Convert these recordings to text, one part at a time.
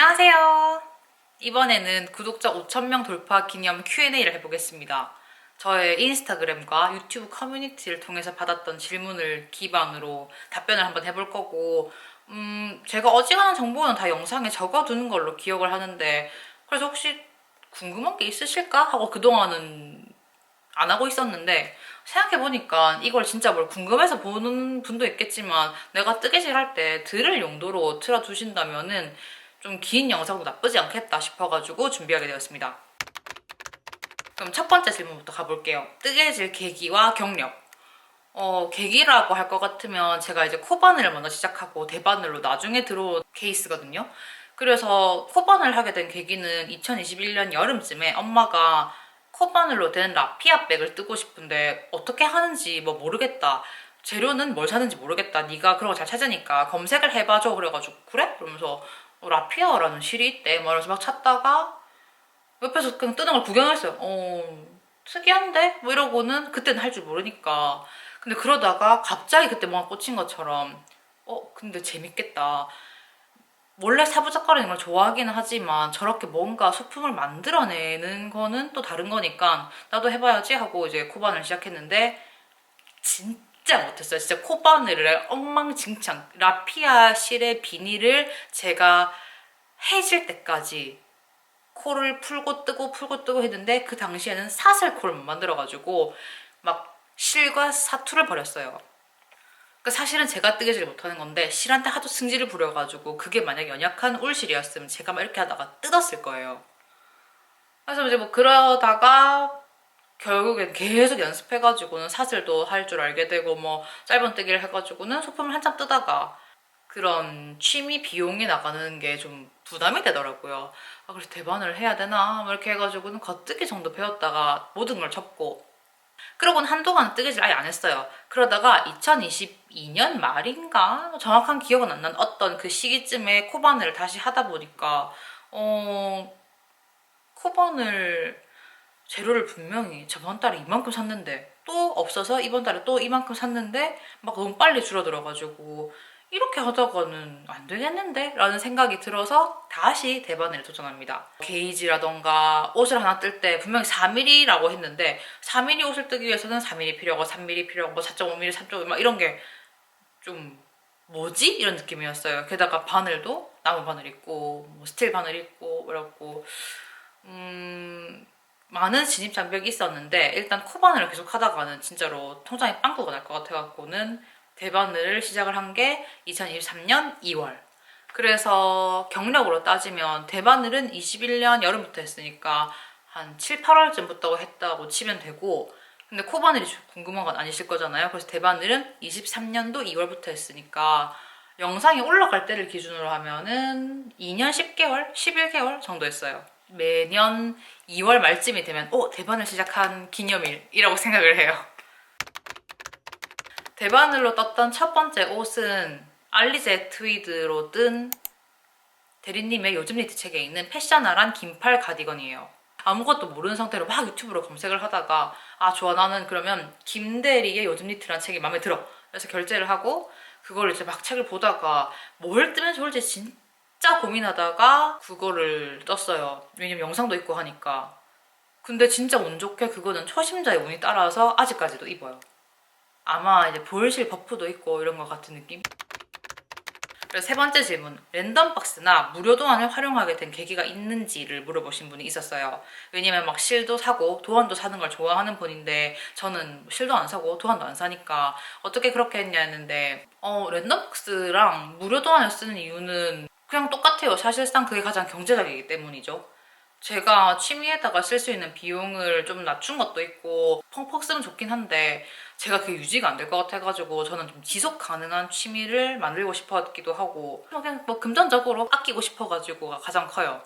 안녕하세요. 이번에는 구독자 5,000명 돌파 기념 Q&A를 해보겠습니다. 저의 인스타그램과 유튜브 커뮤니티를 통해서 받았던 질문을 기반으로 답변을 한번 해볼 거고, 제가 어지간한 정보는 다 영상에 적어두는 걸로 기억을 하는데, 그래서 혹시 궁금한 게 있으실까? 하고 그동안은 안 하고 있었는데, 생각해보니까 이걸 진짜 뭘 궁금해서 보는 분도 있겠지만, 내가 뜨개질 할 때 들을 용도로 틀어두신다면은 좀 긴 영상도 나쁘지 않겠다 싶어가지고 준비하게 되었습니다. 그럼 첫 번째 질문부터 가볼게요. 뜨개질 계기와 경력. 계기라고 할 것 같으면 제가 이제 코바늘을 먼저 시작하고 대바늘로 나중에 들어온 케이스거든요. 그래서 코바늘 하게 된 계기는 2021년 여름쯤에 엄마가 코바늘로 된 라피아 백을 뜨고 싶은데 어떻게 하는지 뭐 모르겠다. 재료는 뭘 사는지 모르겠다. 네가 그런 거 잘 찾으니까 검색을 해봐줘. 그래가지고 그래? 그러면서 라피아라는 실이 있대. 말해서 막 찾다가 옆에서 그냥 뜨는 걸 구경했어요. 특이한데? 뭐 이러고는 그때는 할 줄 모르니까. 근데 그러다가 갑자기 그때 뭔가 꽂힌 것처럼 근데 재밌겠다. 원래 사부작거리는 걸 좋아하기는 하지만 저렇게 뭔가 소품을 만들어내는 거는 또 다른 거니까 나도 해봐야지 하고 이제 코바늘 시작했는데 진짜 못했어요. 진짜 코바늘을 엉망진창 라피아 실의 비닐을 제가 해질 때까지 코를 풀고 뜨고 풀고 뜨고 했는데 그 당시에는 사슬코를 못 만들어가지고 막 실과 사투를 벌였어요. 그 사실은 제가 뜨개질 못하는 건데 실한테 하도 승질을 부려가지고 그게 만약 연약한 울실이었으면 제가 막 이렇게 하다가 뜯었을 거예요. 그래서 이제 뭐 그러다가 결국엔 계속 연습해가지고는 사슬도 할 줄 알게 되고 뭐 짧은 뜨기를 해가지고는 소품을 한참 뜨다가 그런 취미 비용이 나가는 게 좀 부담이 되더라고요. 그래서 대반을 해야 되나? 뭐 이렇게 해가지고는 겉뜨기 정도 배웠다가 모든 걸 접고 그러고는 한동안 뜨개질 아예 안 했어요. 그러다가 2022년 말인가? 정확한 기억은 안 난 어떤 그 시기쯤에 코바늘을 다시 하다 보니까 코바늘 재료를 분명히 저번 달에 이만큼 샀는데 또 없어서 이번 달에 또 이만큼 샀는데 막 너무 빨리 줄어들어가지고 이렇게 하다가는 안 되겠는데? 라는 생각이 들어서 다시 대바늘에 도전합니다. 게이지라던가 옷을 하나 뜰 때 분명히 4mm라고 했는데 4mm 옷을 뜨기 위해서는 4mm 필요하고 3mm 필요하고 뭐 4.5mm, 3.5mm 막 이런 게 좀 뭐지? 이런 느낌이었어요. 게다가 바늘도 나무 바늘 있고 뭐 스틸 바늘 있고 이렇고 많은 진입 장벽이 있었는데 일단 코바늘을 계속 하다가는 진짜로 통장에 빵꾸가 날 것 같아갖고는 대바늘을 시작을 한 게 2023년 2월. 그래서 경력으로 따지면 대바늘은 21년 여름부터 했으니까 한 7, 8월쯤부터 했다고 치면 되고 근데 코바늘이 궁금한 건 아니실 거잖아요. 그래서 대바늘은 23년도 2월부터 했으니까 영상이 올라갈 때를 기준으로 하면은 2년 10개월, 11개월 정도 했어요. 매년 2월 말쯤이 되면 대바늘 시작한 기념일이라고 생각을 해요. 대바늘로 떴던 첫 번째 옷은 알리제 트위드로 뜬 대리님의 요즘 니트 책에 있는 패셔너란 긴팔 가디건이에요. 아무것도 모르는 상태로 막 유튜브로 검색을 하다가 좋아 나는 그러면 김대리의 요즘 니트라는 책이 마음에 들어. 그래서 결제를 하고 그걸 이제 막 책을 보다가 뭘 뜨면 좋을지 진짜 고민하다가 그거를 떴어요. 왜냐면 영상도 있고 하니까. 근데 진짜 운 좋게 그거는 초심자의 운이 따라서 아직까지도 입어요. 아마 이제 보일실 버프도 있고 이런 것 같은 느낌? 그래서 세 번째 질문. 랜덤박스나 무료 도안을 활용하게 된 계기가 있는지를 물어보신 분이 있었어요. 왜냐면 막 실도 사고 도안도 사는 걸 좋아하는 분인데 저는 실도 안 사고 도안도 안 사니까 어떻게 그렇게 했냐 했는데 랜덤박스랑 무료 도안을 쓰는 이유는 그냥 똑같아요. 사실상 그게 가장 경제적이기 때문이죠. 제가 취미에다가 쓸 수 있는 비용을 좀 낮춘 것도 있고 펑펑 쓰면 좋긴 한데 제가 그게 유지가 안 될 것 같아가지고 저는 좀 지속 가능한 취미를 만들고 싶었기도 하고 그냥 뭐 금전적으로 아끼고 싶어가지고가 가장 커요.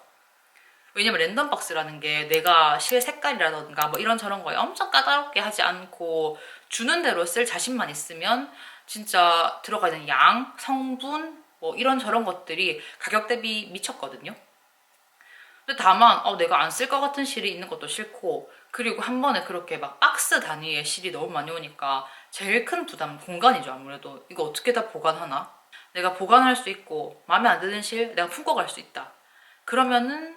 왜냐면 랜덤박스라는 게 내가 실 색깔이라던가 뭐 이런저런 거에 엄청 까다롭게 하지 않고 주는 대로 쓸 자신만 있으면 진짜 들어가 있는 양, 성분 뭐 이런저런 것들이 가격 대비 미쳤거든요. 근데 다만 내가 안 쓸 것 같은 실이 있는 것도 싫고 그리고 한 번에 그렇게 막 박스 단위의 실이 너무 많이 오니까 제일 큰 부담은 공간이죠. 아무래도 이거 어떻게 다 보관하나? 내가 보관할 수 있고 마음에 안 드는 실 내가 품고 갈 수 있다. 그러면은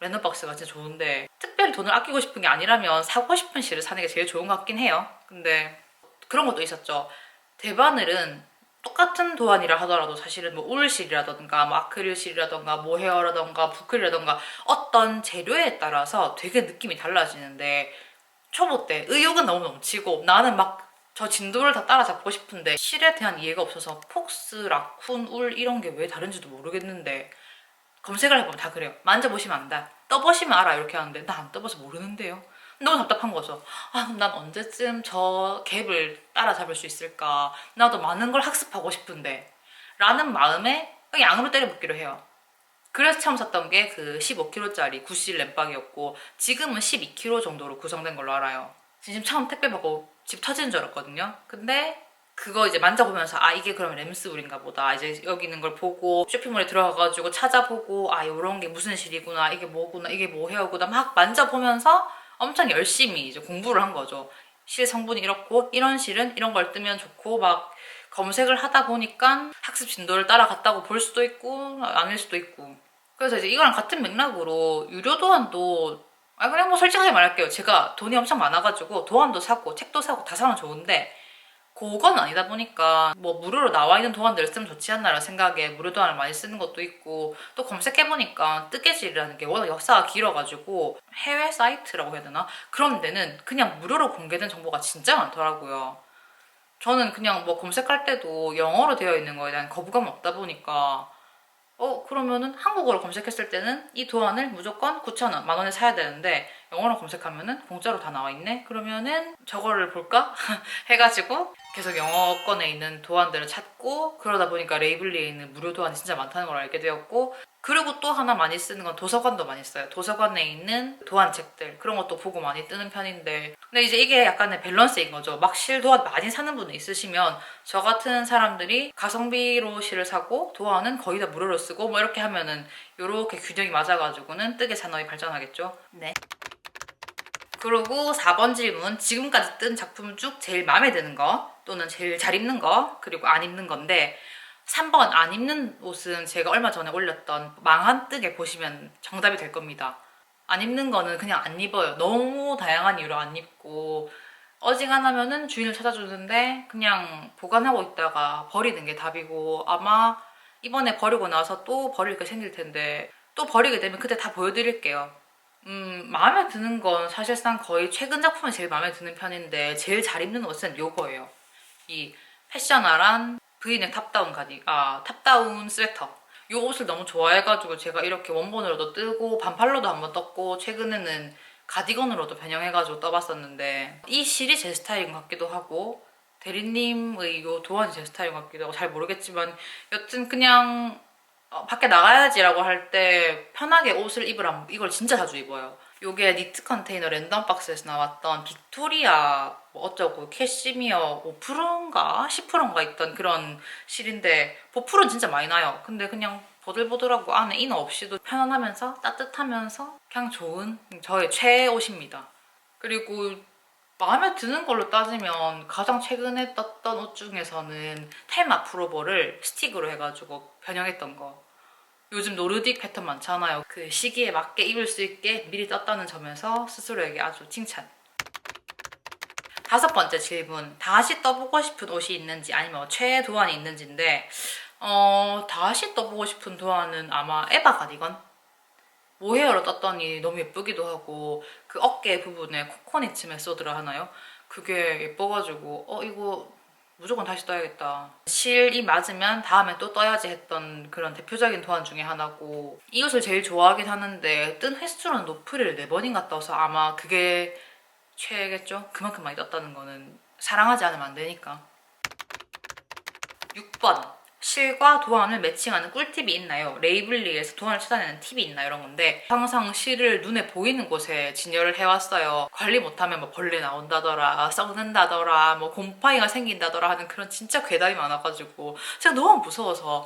랜덤박스가 진짜 좋은데 특별히 돈을 아끼고 싶은 게 아니라면 사고 싶은 실을 사는 게 제일 좋은 것 같긴 해요. 근데 그런 것도 있었죠. 대바늘은 똑같은 도안이라 하더라도 사실은 뭐 울실이라던가 뭐 아크릴실이라던가 모헤어라던가 부클이라던가 어떤 재료에 따라서 되게 느낌이 달라지는데 초보 때 의욕은 너무 넘치고 나는 막 저 진도를 다 따라잡고 싶은데 실에 대한 이해가 없어서 폭스, 라쿤, 울 이런 게 왜 다른지도 모르겠는데 검색을 해보면 다 그래요. 만져보시면 안다. 떠보시면 알아 이렇게 하는데 나 안 떠봐서 모르는데요. 너무 답답한 거죠. 아 그럼 난 언제쯤 저 갭을 따라잡을 수 있을까. 나도 많은 걸 학습하고 싶은데 라는 마음에 그냥 양으로 때려붓기로 해요. 그래서 처음 샀던 게 그 15kg짜리 구실 램박이었고 지금은 12kg 정도로 구성된 걸로 알아요. 지금 처음 택배 받고 집 터지는 줄 알았거든요. 근데 그거 이제 만져보면서 아 이게 그러면 램스울인가 보다. 이제 여기 있는 걸 보고 쇼핑몰에 들어가가지고 찾아보고 아 요런 게 무슨 실이구나 이게 뭐구나 이게 뭐 헤어구나 막 만져보면서 엄청 열심히 이제 공부를 한 거죠. 실 성분이 이렇고 이런 실은 이런 걸 뜨면 좋고 막 검색을 하다 보니까 학습 진도를 따라갔다고 볼 수도 있고 아닐 수도 있고 그래서 이제 이거랑 같은 맥락으로 유료 도안도 아 그냥 뭐 솔직하게 말할게요. 제가 돈이 엄청 많아가지고 도안도 사고 책도 사고 다 사면 좋은데 그건 아니다 보니까 뭐 무료로 나와 있는 도안들을 쓰면 좋지 않나라는 생각에 무료 도안을 많이 쓰는 것도 있고 또 검색해보니까 뜨개질이라는 게 워낙 역사가 길어가지고 해외 사이트라고 해야 되나? 그런 데는 그냥 무료로 공개된 정보가 진짜 많더라고요. 저는 그냥 뭐 검색할 때도 영어로 되어 있는 거에 대한 거부감 없다 보니까 그러면은 한국어로 검색했을 때는 이 도안을 무조건 9,000원, 만 원에 사야 되는데 영어로 검색하면은 공짜로 다 나와 있네? 그러면은 저거를 볼까? 해가지고 계속 영어권에 있는 도안들을 찾고 그러다 보니까 레이블리에 있는 무료 도안이 진짜 많다는 걸 알게 되었고 그리고 또 하나 많이 쓰는 건 도서관도 많이 써요. 도서관에 있는 도안책들 그런 것도 보고 많이 뜨는 편인데 근데 이제 이게 약간의 밸런스인 거죠. 막 실 도안 많이 사는 분이 있으시면 저 같은 사람들이 가성비로 실을 사고 도안은 거의 다 무료로 쓰고 뭐 이렇게 하면은 이렇게 균형이 맞아가지고는 뜨개 산업이 발전하겠죠. 네. 그리고 4번 질문 지금까지 뜬 작품 중 제일 마음에 드는 거 또는 제일 잘 입는 거 그리고 안 입는 건데 3번 안 입는 옷은 제가 얼마 전에 올렸던 망한 뜨개 보시면 정답이 될 겁니다. 안 입는 거는 그냥 안 입어요. 너무 다양한 이유로 안 입고 어지간하면은 주인을 찾아주는데 그냥 보관하고 있다가 버리는 게 답이고 아마 이번에 버리고 나서 또 버릴 게 생길 텐데 또 버리게 되면 그때 다 보여드릴게요. 마음에 드는 건 사실상 거의 최근 작품이 제일 마음에 드는 편인데 제일 잘 입는 옷은 요거예요. 이 패셔너란 브이넥 탑다운 스웨터. 이 옷을 너무 좋아해가지고 제가 이렇게 원본으로도 뜨고 반팔로도 한번 떴고 최근에는 가디건으로도 변형해가지고 떠봤었는데 이 실이 제 스타일인 것 같기도 하고 대리님의 이 도안이 제 스타일인 것 같기도 하고 잘 모르겠지만 여튼 그냥 밖에 나가야지라고 할 때 편하게 옷을 입으라면 이걸 진짜 자주 입어요. 요게 니트 컨테이너 랜덤 박스에서 나왔던 빅토리아 뭐 어쩌고 캐시미어 5%인가 10%인가 있던 그런 실인데 보풀은 진짜 많이 나요. 근데 그냥 보들보들하고 안에 이너 없이도 편안하면서 따뜻하면서 그냥 좋은 저의 최애 옷입니다. 그리고 마음에 드는 걸로 따지면 가장 최근에 떴던 옷 중에서는 텔마 프로보를 스틱으로 해가지고 변형했던 거. 요즘 노르딕 패턴 많잖아요. 그 시기에 맞게 입을 수 있게 미리 떴다는 점에서 스스로에게 아주 칭찬. 5번째 질문. 다시 떠보고 싶은 옷이 있는지 아니면 최애 도안이 있는지인데 다시 떠보고 싶은 도안은 아마 에바 가디건? 모헤어로 떴더니 너무 예쁘기도 하고 그 어깨 부분에 코코닛 메소드라 하나요? 그게 예뻐가지고 이거 무조건 다시 떠야겠다. 실이 맞으면 다음에 또 떠야지 했던 그런 대표적인 도안 중에 하나고 이 옷을 제일 좋아하긴 하는데 뜬 횟수는 노프리를 4번인가 떠서 아마 그게 최애겠죠? 그만큼 많이 떴다는 거는 사랑하지 않으면 안 되니까. 6번 실과 도안을 매칭하는 꿀팁이 있나요? 레이블리에서 도안을 찾아내는 팁이 있나 이런 건데 항상 실을 눈에 보이는 곳에 진열을 해왔어요. 관리 못하면 뭐 벌레 나온다더라 썩는다더라 뭐 곰팡이가 생긴다더라 하는 그런 진짜 괴담이 많아가지고 제가 너무 무서워서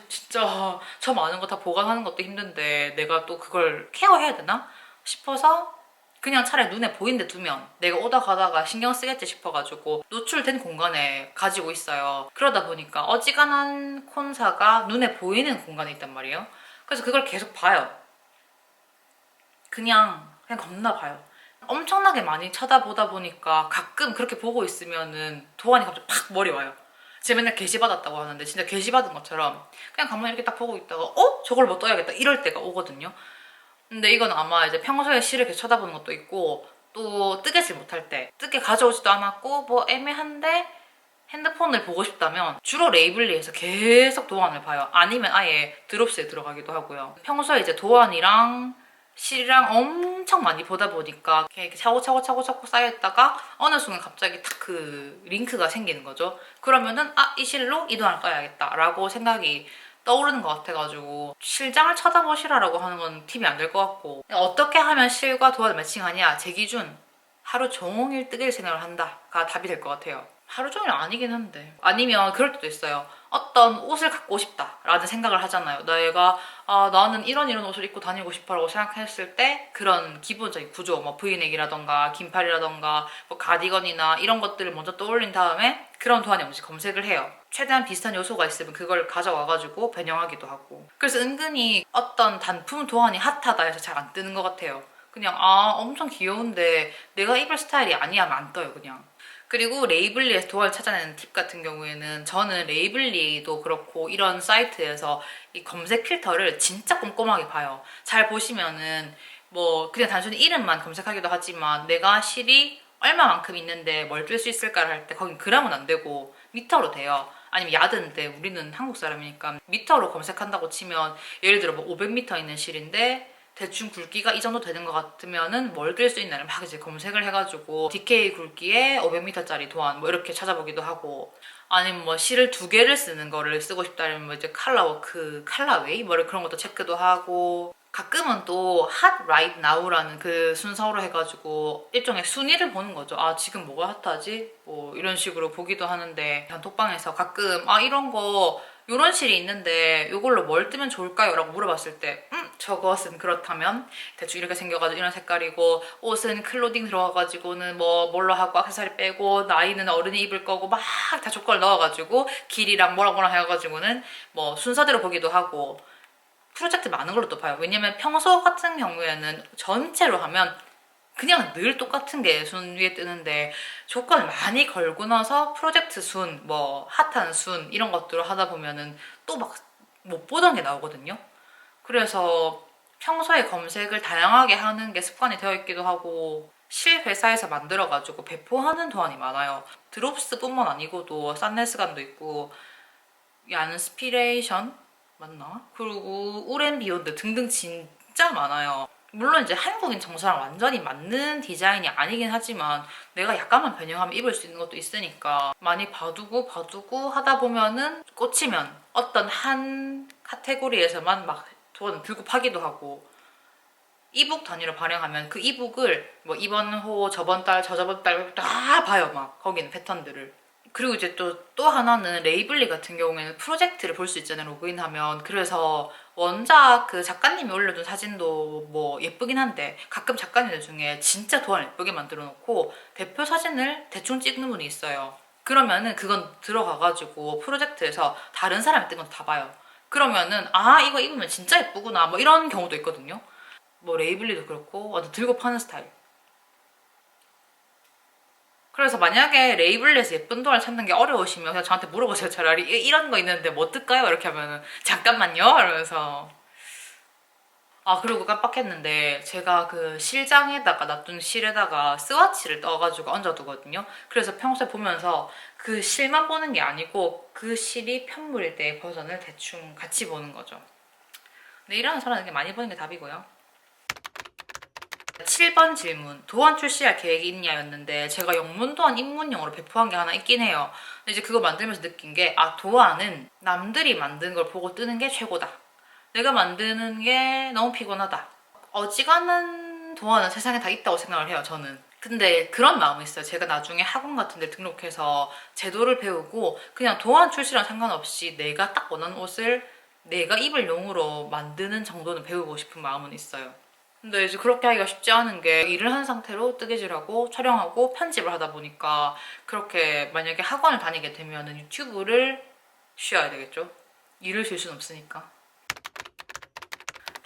진짜 저 많은 거 다 보관하는 것도 힘든데 내가 또 그걸 케어해야 되나 싶어서 그냥 차라리 눈에 보이는 데 두면 내가 오다 가다가 신경 쓰겠지 싶어가지고 노출된 공간에 가지고 있어요. 그러다 보니까 어지간한 콘사가 눈에 보이는 공간에 있단 말이에요. 그래서 그걸 계속 봐요. 그냥 겁나 봐요. 엄청나게 많이 쳐다보다 보니까 가끔 그렇게 보고 있으면은 도안이 갑자기 팍 머리 와요. 제가 맨날 게시 받았다고 하는데 진짜 게시 받은 것처럼 그냥 가만히 이렇게 딱 보고 있다가 저걸 뭐 떠야겠다 이럴 때가 오거든요. 근데 이건 아마 이제 평소에 시를 계속 쳐다보는 것도 있고 또 뜨개질 못할 때 뜨개 가져오지도 않았고 뭐 애매한데 핸드폰을 보고 싶다면 주로 레이블리에서 계속 도안을 봐요. 아니면 아예 드롭스에 들어가기도 하고요. 평소에 이제 도안이랑 실이랑 엄청 많이 보다 보니까 이렇게 차곡차곡 쌓여있다가 어느 순간 갑자기 탁 그 링크가 생기는 거죠. 그러면은 이 실로 이 도안을 떠야겠다 라고 생각이 떠오르는 것 같아가지고 실장을 쳐다보시라라고 하는 건 팁이 안 될 것 같고 어떻게 하면 실과 도안을 매칭하냐 제 기준 하루 종일 뜨개질 생각을 한다가 답이 될 것 같아요. 하루 종일 아니긴 한데 아니면 그럴 때도 있어요. 어떤 옷을 갖고 싶다라는 생각을 하잖아요. 내가 나는 이런 옷을 입고 다니고 싶어라고 생각했을 때 그런 기본적인 구조 뭐 브이넥이라던가 긴팔이라던가 뭐 가디건이나 이런 것들을 먼저 떠올린 다음에 그런 도안이 뭔지 검색을 해요. 최대한 비슷한 요소가 있으면 그걸 가져와가지고 변형하기도 하고. 그래서 은근히 어떤 단품 도안이 핫하다 해서 잘 안 뜨는 것 같아요. 그냥 엄청 귀여운데 내가 입을 스타일이 아니야 하면 안 떠요 그냥. 그리고 레이블리에서 도안을 찾아내는 팁 같은 경우에는 저는 레이블리도 그렇고 이런 사이트에서 이 검색 필터를 진짜 꼼꼼하게 봐요. 잘 보시면은 뭐 그냥 단순히 이름만 검색하기도 하지만 내가 실이 얼마만큼 있는데 뭘 뜰 수 있을까를 할 때 거긴 그램은 안 되고 미터로 돼요. 아니면 야드인데 우리는 한국 사람이니까 미터로 검색한다고 치면 예를 들어 뭐 500m 있는 실인데 대충 굵기가 이 정도 되는 것 같으면은 뭘 뜰 수 있나를 막 이제 검색을 해가지고 DK 굵기에 500m짜리 도안 뭐 이렇게 찾아보기도 하고 아니면 뭐 실을 2개를 쓰는 거를 쓰고 싶다면 뭐 이제 칼라워크, 칼라웨이 뭐 그런 것도 체크도 하고 가끔은 또 Hot Right Now라는 그 순서로 해가지고 일종의 순위를 보는 거죠. 지금 뭐가 핫하지? 뭐 이런 식으로 보기도 하는데 단톡방에서 가끔 이런 거 요런 실이 있는데 요걸로 뭘 뜨면 좋을까요? 라고 물어봤을 때 저것은 그렇다면 대충 이렇게 생겨가지고 이런 색깔이고 옷은 클로딩 들어가가지고는 뭐 뭘로 하고 액세서리 빼고 나이는 어른이 입을 거고 막 다 조건을 넣어가지고 길이랑 뭐랑 해가지고는 뭐 순서대로 보기도 하고 프로젝트 많은 걸로 또 봐요. 왜냐면 평소 같은 경우에는 전체로 하면 그냥 늘 똑같은 게 순 위에 뜨는데 조건을 많이 걸고 나서 프로젝트 순, 뭐 핫한 순 이런 것들을 하다 보면은 또 막 못 보던 게 나오거든요. 그래서 평소에 검색을 다양하게 하는 게 습관이 되어 있기도 하고 실 회사에서 만들어가지고 배포하는 도안이 많아요. 드롭스뿐만 아니고도 산네스감도 있고 얀스피레이션 맞나? 그리고 우렌비욘드 등등 진짜 많아요. 물론 이제 한국인 정서랑 완전히 맞는 디자인이 아니긴 하지만 내가 약간만 변형하면 입을 수 있는 것도 있으니까 많이 봐두고 하다 보면은 꽂히면 어떤 한 카테고리에서만 막 돈 들고 파기도 하고 이북 단위로 발행하면 그 이북을 뭐 이번 호, 저번 달, 저저번 달 다 봐요 막 거기는 패턴들을. 그리고 이제 또 하나는 레이블리 같은 경우에는 프로젝트를 볼 수 있잖아요 로그인하면. 그래서 원작 그 작가님이 올려둔 사진도 뭐 예쁘긴 한데 가끔 작가님들 중에 진짜 도안 예쁘게 만들어 놓고 대표 사진을 대충 찍는 분이 있어요. 그러면은 그건 들어가가지고 프로젝트에서 다른 사람이 뜬 건 다 봐요. 그러면은 이거 입으면 진짜 예쁘구나 뭐 이런 경우도 있거든요. 뭐 레이블리도 그렇고 완전 들고 파는 스타일. 그래서 만약에 레이블에서 예쁜 도안을 찾는 게 어려우시면 그냥 저한테 물어보세요. 차라리 이런 거 있는데 뭐 뜰까요? 이렇게 하면은 잠깐만요 이러면서. 그리고 깜빡했는데 제가 그 실장에다가 놔둔 실에다가 스와치를 떠가지고 얹어두거든요. 그래서 평소에 보면서 그 실만 보는 게 아니고 그 실이 편물일 때의 버전을 대충 같이 보는 거죠. 근데 이런 사람에게 많이 보는 게 답이고요. 7번 질문. 도안 출시할 계획이 있냐였는데 제가 영문도안 입문용으로 배포한 게 하나 있긴 해요. 근데 이제 그거 만들면서 느낀 게 도안은 남들이 만든 걸 보고 뜨는 게 최고다. 내가 만드는 게 너무 피곤하다. 어지간한 도안은 세상에 다 있다고 생각을 해요, 저는. 근데 그런 마음이 있어요. 제가 나중에 학원 같은 데 등록해서 제도를 배우고 그냥 도안 출시랑 상관없이 내가 딱 원하는 옷을 내가 입을 용으로 만드는 정도는 배우고 싶은 마음은 있어요. 근데 이제 그렇게 하기가 쉽지 않은 게 일을 한 상태로 뜨개질하고 촬영하고 편집을 하다 보니까 그렇게 만약에 학원을 다니게 되면 유튜브를 쉬어야 되겠죠? 일을 쉴 수는 없으니까.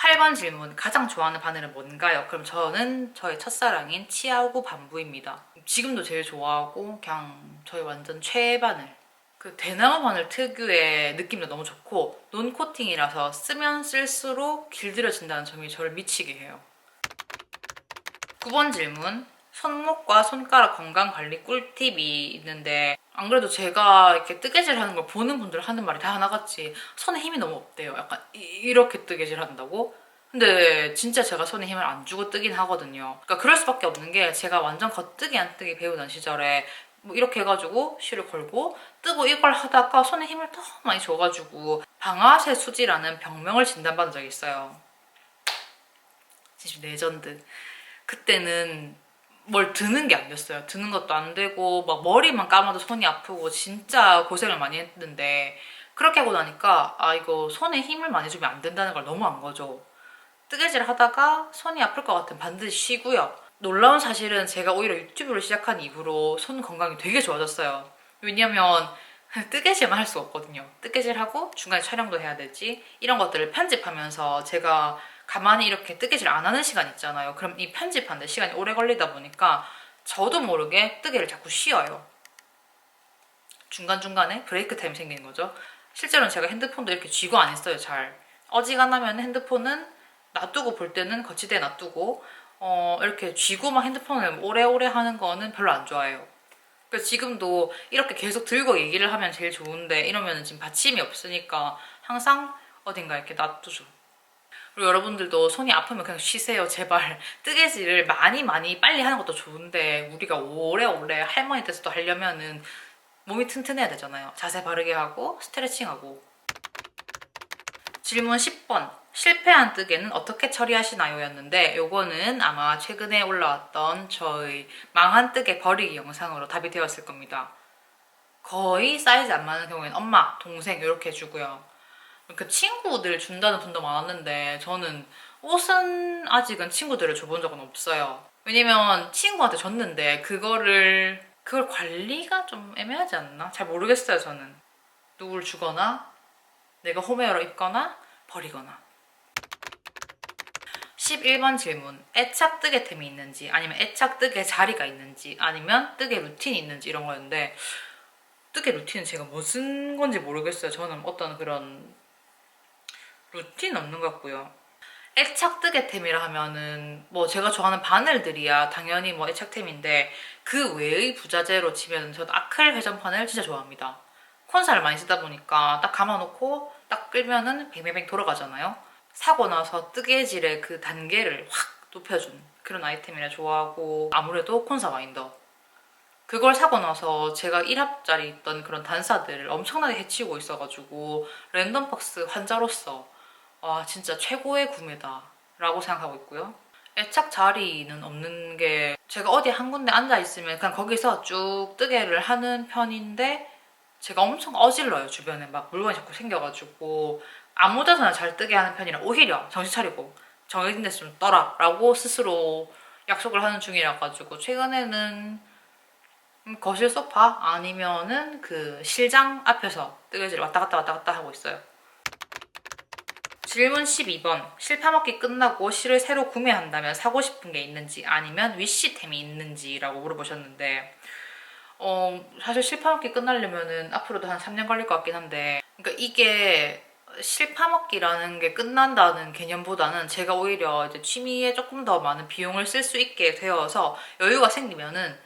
8번 질문. 가장 좋아하는 바늘은 뭔가요? 그럼 저는 저의 첫사랑인 치아오구 반부입니다. 지금도 제일 좋아하고 그냥 저희 완전 최애 바늘. 그 대나무 바늘 특유의 느낌도 너무 좋고 논 코팅이라서 쓰면 쓸수록 길들여진다는 점이 저를 미치게 해요. 9번 질문. 손목과 손가락 건강 관리 꿀팁이 있는데 안 그래도 제가 이렇게 뜨개질 하는 걸 보는 분들 하는 말이 다 하나같이 손에 힘이 너무 없대요. 약간 이렇게 뜨개질 한다고? 근데 진짜 제가 손에 힘을 안 주고 뜨긴 하거든요. 그러니까 그럴 수밖에 없는 게 제가 완전 겉뜨기 안뜨기 배우던 시절에 뭐 이렇게 해가지고 실을 걸고 뜨고 이걸 하다가 손에 힘을 더 많이 줘가지고 방아쇠 수지라는 병명을 진단받은 적이 있어요. 진짜 레전드. 그때는 뭘 드는 게 안 됐어요. 드는 것도 안 되고 막 머리만 감아도 손이 아프고 진짜 고생을 많이 했는데 그렇게 하고 나니까 아 이거 손에 힘을 많이 주면 안 된다는 걸 너무 안 거죠. 뜨개질 하다가 손이 아플 것 같으면 반드시 쉬고요. 놀라운 사실은 제가 오히려 유튜브를 시작한 이후로 손 건강이 되게 좋아졌어요. 왜냐면 뜨개질만 할 수 없거든요. 뜨개질하고 중간에 촬영도 해야 되지. 이런 것들을 편집하면서 제가 가만히 이렇게 뜨개질 안 하는 시간 있잖아요. 그럼 이 편집하는데 시간이 오래 걸리다 보니까 저도 모르게 뜨개를 자꾸 쉬어요. 중간중간에 브레이크 타임이 생기는 거죠. 실제로는 제가 핸드폰도 이렇게 쥐고 안 했어요, 잘. 어지간하면 핸드폰은 놔두고 볼 때는 거치대에 놔두고 이렇게 쥐고 막 핸드폰을 오래오래 하는 거는 별로 안 좋아해요. 그래서 지금도 이렇게 계속 들고 얘기를 하면 제일 좋은데 이러면 지금 받침이 없으니까 항상 어딘가 이렇게 놔두죠. 그리고 여러분들도 손이 아프면 그냥 쉬세요, 제발. 뜨개질을 많이 빨리 하는 것도 좋은데 우리가 오래오래 할머니 돼서도 하려면은 몸이 튼튼해야 되잖아요. 자세 바르게 하고 스트레칭하고. 질문 10번. 실패한 뜨개는 어떻게 처리하시나요? 였는데 요거는 아마 최근에 올라왔던 저희 망한 뜨개 버리기 영상으로 답이 되었을 겁니다. 거의 사이즈 안 맞는 경우에는 엄마, 동생 이렇게 해주고요. 그 친구들 준다는 분도 많았는데 저는 옷은 아직은 친구들을 줘본 적은 없어요. 왜냐면 친구한테 줬는데 그걸 관리가 좀 애매하지 않나? 잘 모르겠어요, 저는. 누굴 주거나 내가 홈웨어로 입거나 버리거나. 11번 질문. 애착 뜨개템이 있는지 아니면 애착 뜨개 자리가 있는지 아니면 뜨개 루틴이 있는지 이런 거였는데 뜨개 루틴은 제가 무슨 건지 모르겠어요. 저는 어떤 그런 루틴 없는 것 같고요. 애착 뜨개템이라 하면은 뭐 제가 좋아하는 바늘들이야 당연히 뭐 애착템인데 그 외의 부자재로 치면 저도 아크릴 회전판을 진짜 좋아합니다. 콘사를 많이 쓰다 보니까 딱 감아놓고 딱 끌면은 뱅뱅뱅 돌아가잖아요. 사고 나서 뜨개질의 그 단계를 확 높여준 그런 아이템이라 좋아하고 아무래도 콘사 와인더 그걸 사고 나서 제가 1합짜리 있던 그런 단사들을 엄청나게 해치우고 있어가지고 랜덤박스 환자로서 와 진짜 최고의 구매다 라고 생각하고 있고요. 애착 자리는 없는 게 제가 어디 한 군데 앉아있으면 그냥 거기서 쭉 뜨개를 하는 편인데 제가 엄청 어질러요. 주변에 막 물건이 자꾸 생겨가지고 아무 데서나 잘 뜨게 하는 편이라 오히려 정신 차리고 정해진 데서 좀 떠라 라고 스스로 약속을 하는 중이라 가지고 최근에는 거실 소파 아니면은 그 실장 앞에서 뜨개질 왔다 갔다 하고 있어요. 질문 12번. 실파먹기 끝나고 실을 새로 구매한다면 사고 싶은 게 있는지 아니면 위시템이 있는지라고 물어보셨는데 사실 실파먹기 끝나려면은 앞으로도 한 3년 걸릴 것 같긴 한데 그러니까 이게 실파먹기라는 게 끝난다는 개념보다는 제가 오히려 이제 취미에 조금 더 많은 비용을 쓸 수 있게 되어서 여유가 생기면은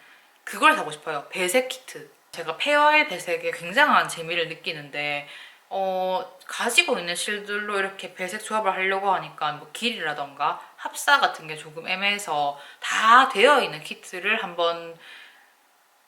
그걸 사고 싶어요. 배색 키트. 제가 페어의 배색에 굉장한 재미를 느끼는데 가지고 있는 실들로 이렇게 배색 조합을 하려고 하니까 뭐 길이라던가 합사 같은 게 조금 애매해서 다 되어 있는 키트를 한번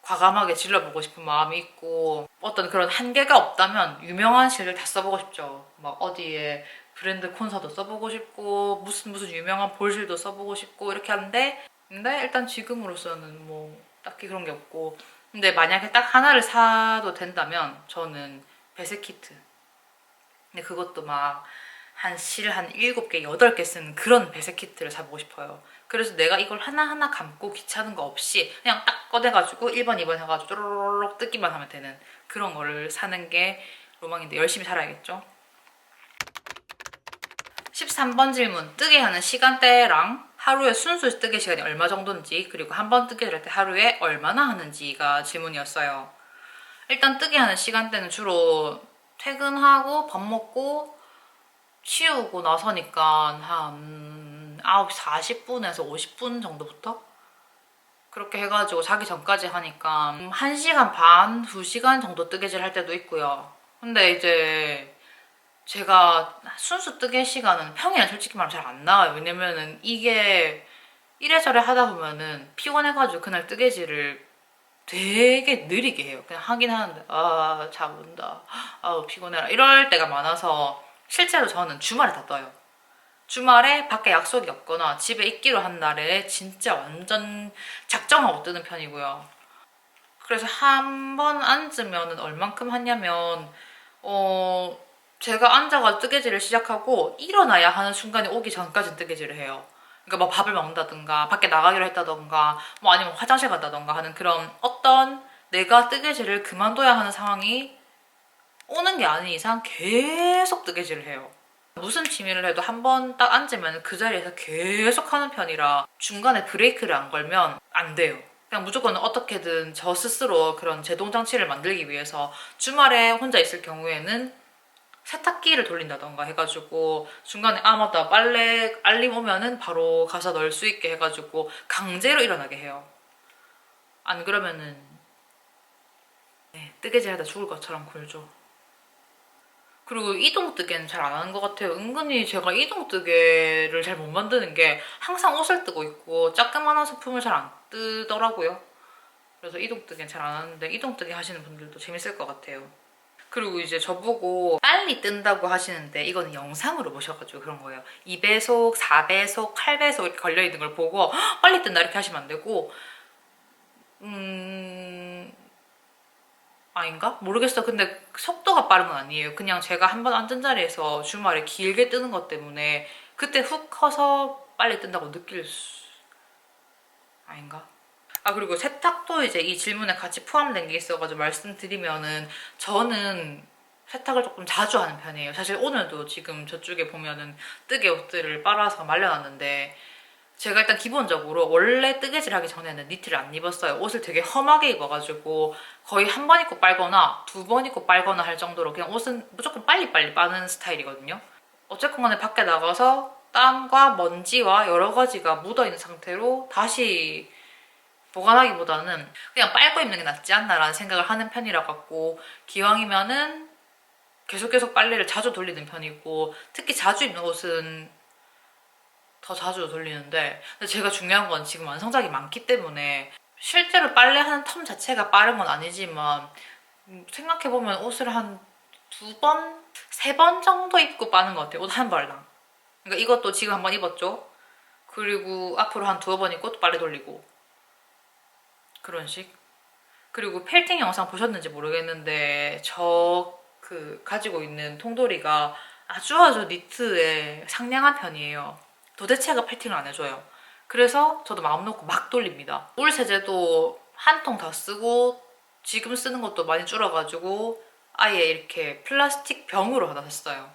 과감하게 질러보고 싶은 마음이 있고 어떤 그런 한계가 없다면 유명한 실들 다 써보고 싶죠. 막 어디에 브랜드 콘서도 써보고 싶고 무슨 유명한 볼실도 써보고 싶고 이렇게 하는데 근데 일단 지금으로서는 뭐 딱히 그런 게 없고 근데 만약에 딱 하나를 사도 된다면 저는 배색 키트 근데 그것도 막 한 실 한 7개, 8개 쓰는 그런 배색 키트를 사보고 싶어요. 그래서 내가 이걸 하나하나 감고 귀찮은 거 없이 그냥 딱 꺼내가지고 1번, 2번 해가지고 쪼로로록 뜯기만 하면 되는 그런 거를 사는 게 로망인데 열심히 살아야겠죠? 13번 질문, 뜨개 하는 시간대랑 하루에 순수 뜨개 시간이 얼마 정도인지, 그리고 한 번 뜨개를 할 때 하루에 얼마나 하는지가 질문이었어요. 일단 뜨개 하는 시간대는 주로 퇴근하고 밥 먹고 치우고 나서니까 한 9시 40분에서 50분 정도부터 그렇게 해가지고 자기 전까지 하니까 1시간 반, 2시간 정도 뜨개질 할 때도 있고요. 근데 이제 제가 순수 뜨개 시간은 평일엔 솔직히 말하면 잘 안 나와요. 왜냐면은 이게 이래저래 하다 보면은 피곤해가지고 그날 뜨개질을 되게 느리게 해요. 그냥 하긴 하는데 잠 온다, 피곤해라 이럴 때가 많아서 실제로 저는 주말에 다 떠요. 주말에 밖에 약속이 없거나 집에 있기로 한 날에 진짜 완전 작정하고 뜨는 편이고요. 그래서 한 번 앉으면 얼만큼 하냐면 제가 앉아가지고 뜨개질을 시작하고 일어나야 하는 순간이 오기 전까지 뜨개질을 해요. 그러니까 뭐 밥을 먹는다든가 밖에 나가기로 했다던가 뭐 아니면 화장실 간다던가 하는 그런 어떤 내가 뜨개질을 그만둬야 하는 상황이 오는 게 아닌 이상 계속 뜨개질을 해요. 무슨 취미를 해도 한 번 딱 앉으면 그 자리에서 계속 하는 편이라 중간에 브레이크를 안 걸면 안 돼요. 그냥 무조건 어떻게든 저 스스로 그런 제동장치를 만들기 위해서 주말에 혼자 있을 경우에는 세탁기를 돌린다던가 해가지고 중간에 맞다 빨래 알림 오면은 바로 가서 넣을 수 있게 해가지고 강제로 일어나게 해요. 안 그러면은 뜨개질 하다 죽을 것처럼 굴죠. 그리고 이동뜨개는 잘 안 하는 것 같아요. 은근히 제가 이동뜨개를 잘 못 만드는 게 항상 옷을 뜨고 있고 자그마한 소품을 잘 안 뜨더라고요. 그래서 이동뜨개는 잘 안 하는데 이동뜨개 하시는 분들도 재밌을 것 같아요. 그리고 이제 저보고 빨리 뜬다고 하시는데 이거는 영상으로 보셔가지고 그런 거예요. 2배속, 4배속, 8배속 이렇게 걸려있는 걸 보고 빨리 뜬다 이렇게 하시면 안 되고 아닌가? 모르겠어. 근데 속도가 빠른 건 아니에요. 그냥 제가 한번 앉은 자리에서 주말에 길게 뜨는 것 때문에 그때 훅 커서 빨리 뜬다고 느낄 수... 아닌가? 그리고 세탁도 이제 이 질문에 같이 포함된 게 있어가지고 말씀드리면은 저는 세탁을 조금 자주 하는 편이에요. 사실 오늘도 지금 저쪽에 보면은 뜨개 옷들을 빨아서 말려놨는데 제가 일단 기본적으로 원래 뜨개질 하기 전에는 니트를 안 입었어요. 옷을 되게 험하게 입어가지고 거의 한 번 입고 빨거나 두 번 입고 빨거나 할 정도로 그냥 옷은 무조건 빨리빨리 빠는 스타일이거든요. 어쨌건 간에 밖에 나가서 땀과 먼지와 여러 가지가 묻어있는 상태로 다시 보관하기보다는 그냥 빨고 입는 게 낫지 않나라는 생각을 하는 편이라 갖고 기왕이면은 계속 빨래를 자주 돌리는 편이고 특히 자주 입는 옷은 더 자주 돌리는데 근데 제가 중요한 건 지금 완성작이 많기 때문에 실제로 빨래하는 텀 자체가 빠른 건 아니지만 생각해보면 옷을 한 2번, 3번 정도 입고 빠는 것 같아요. 옷 한 벌당. 그러니까 이것도 지금 한번 입었죠. 그리고 앞으로 한 2번 입고 또 빨래 돌리고 그런 식. 그리고 펠팅 영상 보셨는지 모르겠는데 저 가지고 있는 통돌이가 아주 니트에 상냥한 편이에요. 도대체가 펠팅을 안 해줘요. 그래서 저도 마음 놓고 막 돌립니다. 울 세제도 한 통 다 쓰고 지금 쓰는 것도 많이 줄어가지고 아예 이렇게 플라스틱 병으로 하나 샀어요.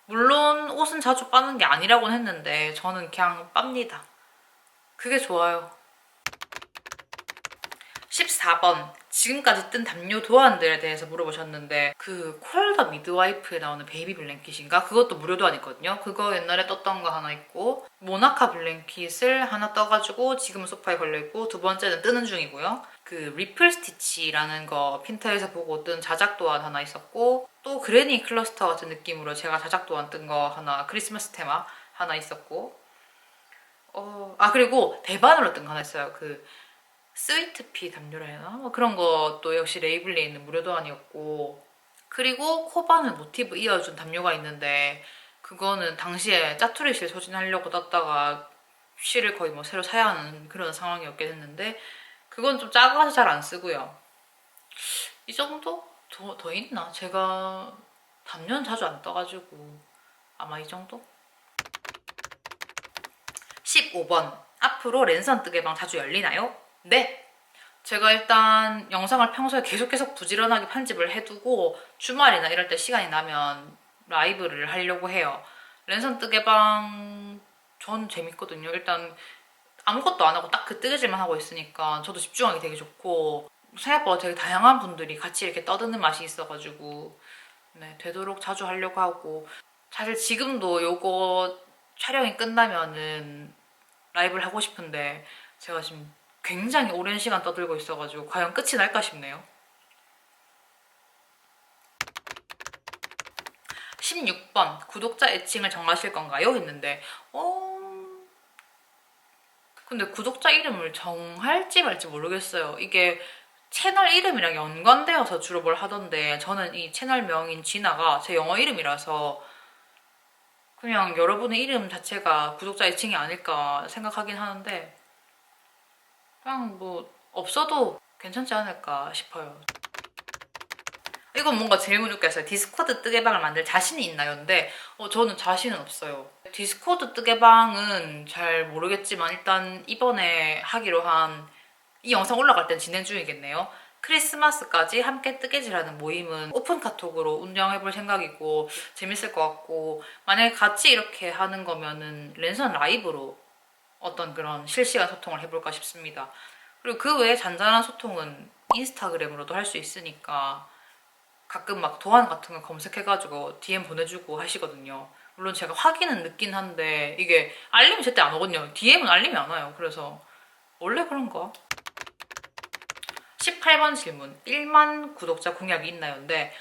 물론 옷은 자주 빠는 게 아니라고는 했는데 저는 그냥 빱니다. 그게 좋아요. 14번 지금까지 뜬 담요 도안들에 대해서 물어보셨는데 그 콜더 미드와이프에 나오는 베이비 블랭킷인가? 그것도 무료 도안이거든요. 그거 옛날에 떴던 거 하나 있고 모나카 블랭킷을 하나 떠가지고 지금은 소파에 걸려있고 두 번째는 뜨는 중이고요. 그 리플 스티치라는 거 핀터에서 보고 뜬 자작 도안 하나 있었고 또 그레니 클러스터 같은 느낌으로 제가 자작 도안 뜬 거 하나 크리스마스 테마 하나 있었고 그리고 대반으로 뜬 거 하나 있어요. 그 스위트피 담요라 해야 하나? 뭐 그런 것도 역시 레이블리에 있는 무료 도안이었고 그리고 코바늘 모티브 이어준 담요가 있는데 그거는 당시에 짜투리 실 소진하려고 떴다가 실을 거의 뭐 새로 사야 하는 그런 상황이었긴 했는데 그건 좀 작아서 잘 안 쓰고요. 이 정도? 더 있나? 제가 담요는 자주 안 떠가지고 아마 이 정도? 15번 앞으로 랜선 뜨개방 자주 열리나요? 네! 제가 일단 영상을 평소에 계속 부지런하게 편집을 해두고 주말이나 이럴 때 시간이 나면 라이브를 하려고 해요. 랜선 뜨개방 전 재밌거든요. 일단 아무것도 안 하고 딱 그 뜨개질만 하고 있으니까 저도 집중하기 되게 좋고 생각보다 되게 다양한 분들이 같이 이렇게 떠드는 맛이 있어가지고 네, 되도록 자주 하려고 하고 사실 지금도 요거 촬영이 끝나면은 라이브를 하고 싶은데 제가 지금 굉장히 오랜 시간 떠들고 있어가지고 과연 끝이 날까 싶네요. 16번 구독자 애칭을 정하실 건가요? 했는데 근데 구독자 이름을 정할지 말지 모르겠어요. 이게 채널 이름이랑 연관되어서 주로 뭘 하던데 저는 이 채널명인 진아가 제 영어 이름이라서 그냥 여러분의 이름 자체가 구독자 애칭이 아닐까 생각하긴 하는데 그냥 뭐 없어도 괜찮지 않을까 싶어요. 이건 뭔가 질문 웃겼어요. 디스코드 뜨개방을 만들 자신이 있나요? 근데 저는 자신은 없어요. 디스코드 뜨개방은 잘 모르겠지만 일단 이번에 하기로 한 이 영상 올라갈 땐 진행 중이겠네요. 크리스마스까지 함께 뜨개질하는 모임은 오픈 카톡으로 운영해볼 생각이고 재밌을 것 같고 만약에 같이 이렇게 하는 거면은 랜선 라이브로 어떤 그런 실시간 소통을 해볼까 싶습니다. 그리고 그 외에 잔잔한 소통은 인스타그램으로도 할 수 있으니까 가끔 막 도안 같은 거 검색해가지고 DM 보내주고 하시거든요. 물론 제가 확인은 늦긴 한데 이게 알림이 제때 안 오거든요. DM은 알림이 안 와요. 그래서 원래 그런가? 18번 질문. 1만 구독자 공약이 있나요? 근데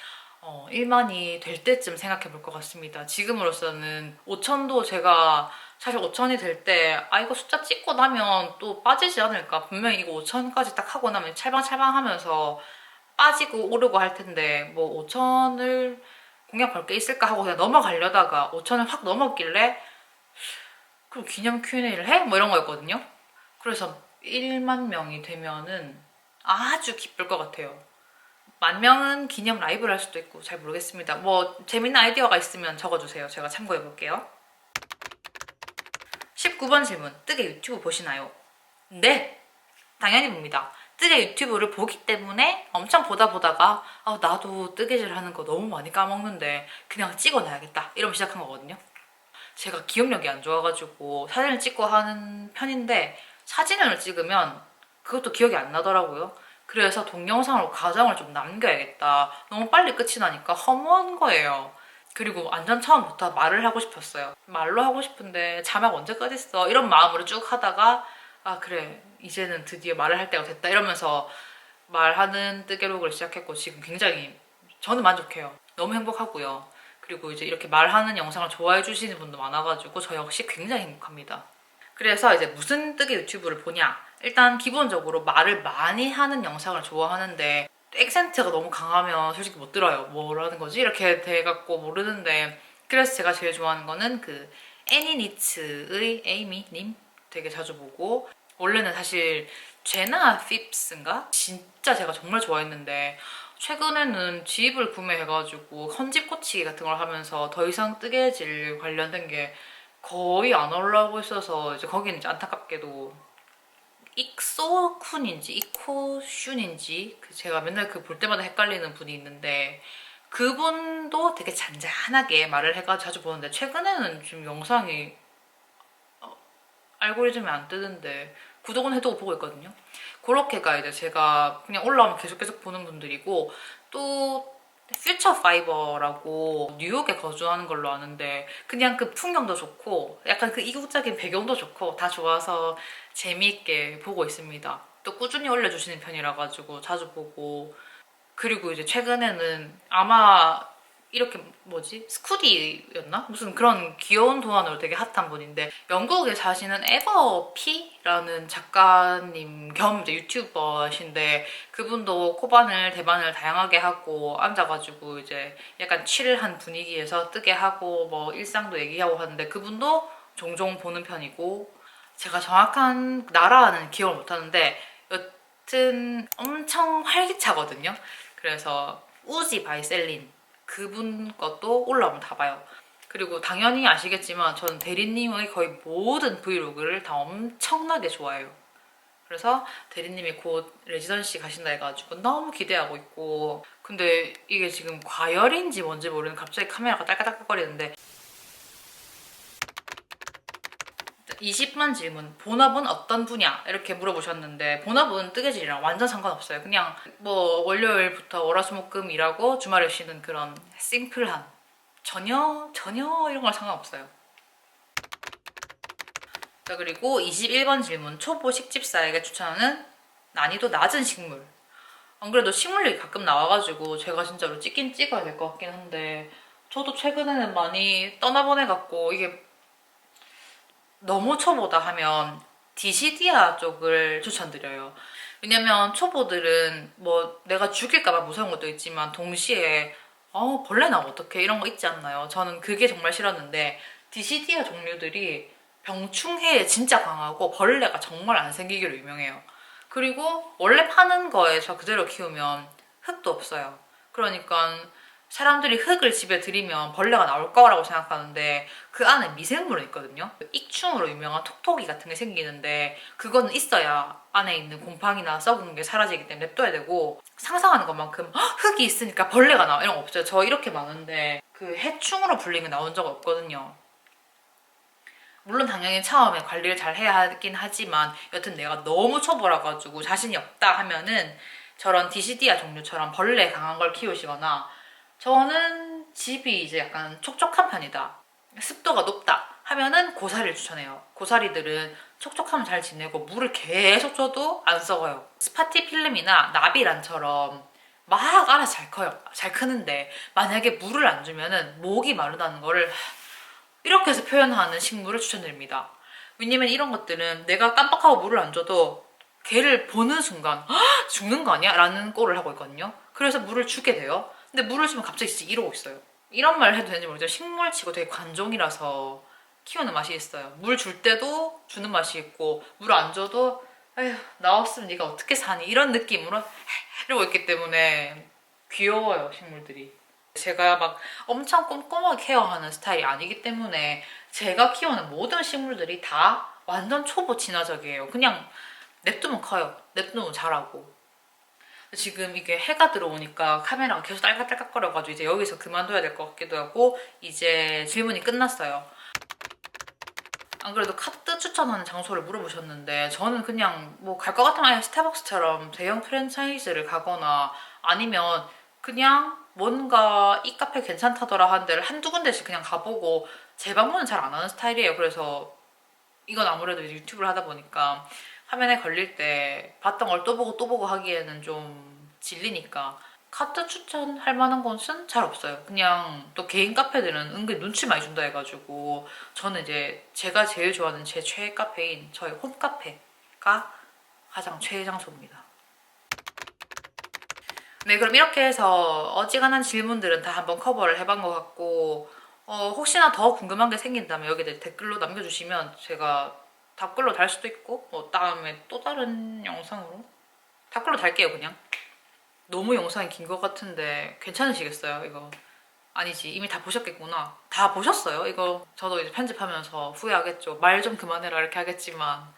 1만이 될 때쯤 생각해 볼 것 같습니다. 지금으로서는 5천도 제가 사실 5천이 될 때 이거 숫자 찍고 나면 또 빠지지 않을까. 분명히 이거 5천까지 딱 하고 나면 찰방찰방 하면서 빠지고 오르고 할 텐데 뭐 5천을 공약 걸 게 있을까 하고 그냥 넘어가려다가 5천을 확 넘었길래 그럼 기념 Q&A를 해? 뭐 이런 거였거든요. 그래서 1만 명이 되면은 아주 기쁠 것 같아요. 10,000명은 기념 라이브를 할 수도 있고 잘 모르겠습니다. 뭐 재밌는 아이디어가 있으면 적어주세요. 제가 참고해 볼게요. 19번 질문. 뜨개 유튜브 보시나요? 네! 당연히 봅니다. 뜨개 유튜브를 보기 때문에 엄청 보다가 나도 뜨개질 하는 거 너무 많이 까먹는데 그냥 찍어놔야겠다 이러면 시작한 거거든요. 제가 기억력이 안 좋아가지고 사진을 찍고 하는 편인데 사진을 찍으면 그것도 기억이 안 나더라고요. 그래서 동영상으로 과정을 좀 남겨야겠다. 너무 빨리 끝이 나니까 허무한 거예요. 그리고 완전 처음부터 말을 하고 싶었어요. 말로 하고 싶은데 자막 언제까지 써? 이런 마음으로 쭉 하다가 그래 이제는 드디어 말을 할 때가 됐다 이러면서 말하는 뜨개록을 시작했고 지금 굉장히 저는 만족해요. 너무 행복하고요. 그리고 이제 이렇게 말하는 영상을 좋아해 주시는 분도 많아가지고 저 역시 굉장히 행복합니다. 그래서 이제 무슨 뜨개 유튜브를 보냐? 일단 기본적으로 말을 많이 하는 영상을 좋아하는데 액센트가 너무 강하면 솔직히 못 들어요. 뭐라는 거지? 이렇게 돼갖고 모르는데 그래서 제가 제일 좋아하는 거는 그 애니니츠의 에이미님 되게 자주 보고 원래는 사실 제나 핍스인가? 진짜 제가 정말 좋아했는데 최근에는 집을 구매해가지고 헌집 고치기 같은 걸 하면서 더 이상 뜨개질 관련된 게 거의 안 올라오고 있어서 이제 거기는 이제 안타깝게도 익소쿤인지 이코슌인지 제가 맨날 그 볼 때마다 헷갈리는 분이 있는데 그분도 되게 잔잔하게 말을 해가지고 자주 보는데 최근에는 지금 영상이 알고리즘이 안 뜨는데 구독은 해두고 보고 있거든요. 그렇게가 이제 제가 그냥 올라오면 계속 보는 분들이고 또 퓨처 파이버라고 뉴욕에 거주하는 걸로 아는데 그냥 그 풍경도 좋고 약간 그 이국적인 배경도 좋고 다 좋아서 재미있게 보고 있습니다. 또 꾸준히 올려주시는 편이라 가지고 자주 보고 그리고 이제 최근에는 아마 이렇게 뭐지? 스쿠디였나? 무슨 그런 귀여운 도안으로 되게 핫한 분인데 영국에 사시는 에버피라는 작가님 겸 이제 유튜버신데 그분도 코바늘, 대바늘 다양하게 하고 앉아가지고 이제 약간 칠한 분위기에서 뜨게 하고 뭐 일상도 얘기하고 하는데 그분도 종종 보는 편이고 제가 정확한 나라는 기억을 못하는데 여튼 엄청 활기차거든요. 그래서 우지 바이 셀린 그분 것도 올라오면 다 봐요. 그리고 당연히 아시겠지만 저는 대리님의 거의 모든 브이로그를 다 엄청나게 좋아해요. 그래서 대리님이 곧 레지던시 가신다 해가지고 너무 기대하고 있고 근데 이게 지금 과열인지 뭔지 모르는 갑자기 카메라가 딸깍딸깍거리는데 20번 질문, 본업은 어떤 분야? 이렇게 물어보셨는데 본업은 뜨개질이랑 완전 상관없어요. 그냥 뭐 월요일부터 월화수목금 일하고 주말에 쉬는 그런 심플한 전혀 이런 건 상관없어요. 자, 그리고 21번 질문, 초보 식집사에게 추천하는 난이도 낮은 식물. 안 그래도 식물이 가끔 나와가지고 제가 진짜로 찍긴 찍어야 될 것 같긴 한데 저도 최근에는 많이 떠나보내갖고 이게 너무 초보다 하면 디시디아 쪽을 추천드려요. 왜냐면 초보들은 뭐 내가 죽일까봐 무서운 것도 있지만 동시에 벌레 나면 어떡해 이런 거 있지 않나요? 저는 그게 정말 싫었는데 디시디아 종류들이 병충해에 진짜 강하고 벌레가 정말 안 생기기로 유명해요. 그리고 원래 파는 거에서 그대로 키우면 흙도 없어요. 그러니까 사람들이 흙을 집에 들이면 벌레가 나올 거라고 생각하는데 그 안에 미생물이 있거든요. 익충으로 유명한 톡톡이 같은 게 생기는데 그거는 있어야 안에 있는 곰팡이나 썩은 게 사라지기 때문에 냅둬야 되고, 상상하는 것만큼 흙이 있으니까 벌레가 나와 이런 거 없어요. 저 이렇게 많은데 그 해충으로 불리는 게 나온 적 없거든요. 물론 당연히 처음에 관리를 잘 해야 하긴 하지만 여튼 내가 너무 초보라 가지고 자신이 없다 하면은 저런 디시디아 종류처럼 벌레 강한 걸 키우시거나, 저는 집이 이제 약간 촉촉한 편이다, 습도가 높다 하면은 고사리를 추천해요. 고사리들은 촉촉하면 잘 지내고 물을 계속 줘도 안 썩어요. 스파티필름이나 나비란처럼 막 알아서 잘 커요. 잘 크는데 만약에 물을 안 주면은 목이 마르다는 거를 이렇게 해서 표현하는 식물을 추천드립니다. 왜냐면 이런 것들은 내가 깜빡하고 물을 안 줘도 걔를 보는 순간 죽는 거 아니야? 라는 꼴을 하고 있거든요. 그래서 물을 주게 돼요. 근데 물을 주면 갑자기 진짜 이러고 있어요. 이런 말 해도 되는지 모르겠지만 식물치고 되게 관종이라서 키우는 맛이 있어요. 물 줄 때도 주는 맛이 있고 물 안 줘도 에휴 나 없으면 네가 어떻게 사니 이런 느낌으로 이러고 있기 때문에 귀여워요, 식물들이. 제가 막 엄청 꼼꼼하게 케어하는 스타일이 아니기 때문에 제가 키우는 모든 식물들이 다 완전 초보 친화적이에요. 그냥 냅두면 커요. 냅두면 자라고. 지금 이게 해가 들어오니까 카메라가 계속 딸깍딸깍거려가지고 이제 여기서 그만둬야 될 것 같기도 하고 이제 질문이 끝났어요. 안 그래도 카트 추천하는 장소를 물어보셨는데 저는 그냥 뭐 갈 것 같으면 아예 스타벅스처럼 대형 프랜차이즈를 가거나 아니면 그냥 뭔가 이 카페 괜찮다더라 하는 데를 한두 군데씩 그냥 가보고 재방문은 잘 안 하는 스타일이에요. 그래서 이건 아무래도 이제 유튜브를 하다 보니까 화면에 걸릴 때 봤던 걸 또 보고 또 보고 하기에는 좀 질리니까 카트 추천할 만한 곳은 잘 없어요. 그냥 또 개인 카페들은 은근 눈치 많이 준다 해가지고 저는 이제 제가 제일 좋아하는 제 최애 카페인 저희 홈카페가 가장 최애 장소입니다. 네, 그럼 이렇게 해서 어지간한 질문들은 다 한번 커버를 해본 것 같고 혹시나 더 궁금한 게 생긴다면 여기 댓글로 남겨주시면 제가 답글로 달 수도 있고 뭐 다음에 또 다른 영상으로 답글로 달게요. 그냥 너무 영상이 긴 것 같은데 괜찮으시겠어요? 이거 아니지, 이미 다 보셨겠구나. 다 보셨어요? 이거 저도 이제 편집하면서 후회하겠죠. 말 좀 그만해라 이렇게 하겠지만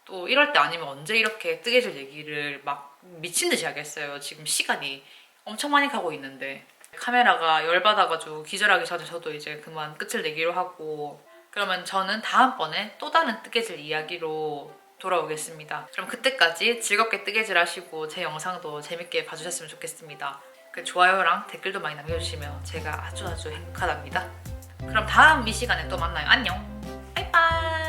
또 이럴 때 아니면 언제 이렇게 뜨개질 얘기를 막 미친 듯이 하겠어요. 지금 시간이 엄청 많이 가고 있는데 카메라가 열받아가지고 기절하기 전에 저도 이제 그만 끝을 내기로 하고, 그러면 저는 다음번에 또 다른 뜨개질 이야기로 돌아오겠습니다. 그럼 그때까지 즐겁게 뜨개질 하시고 제 영상도 재밌게 봐주셨으면 좋겠습니다. 그 좋아요랑 댓글도 많이 남겨주시면 제가 아주 행복하답니다. 그럼 다음 이 시간에 또 만나요. 안녕. 빠이빠이.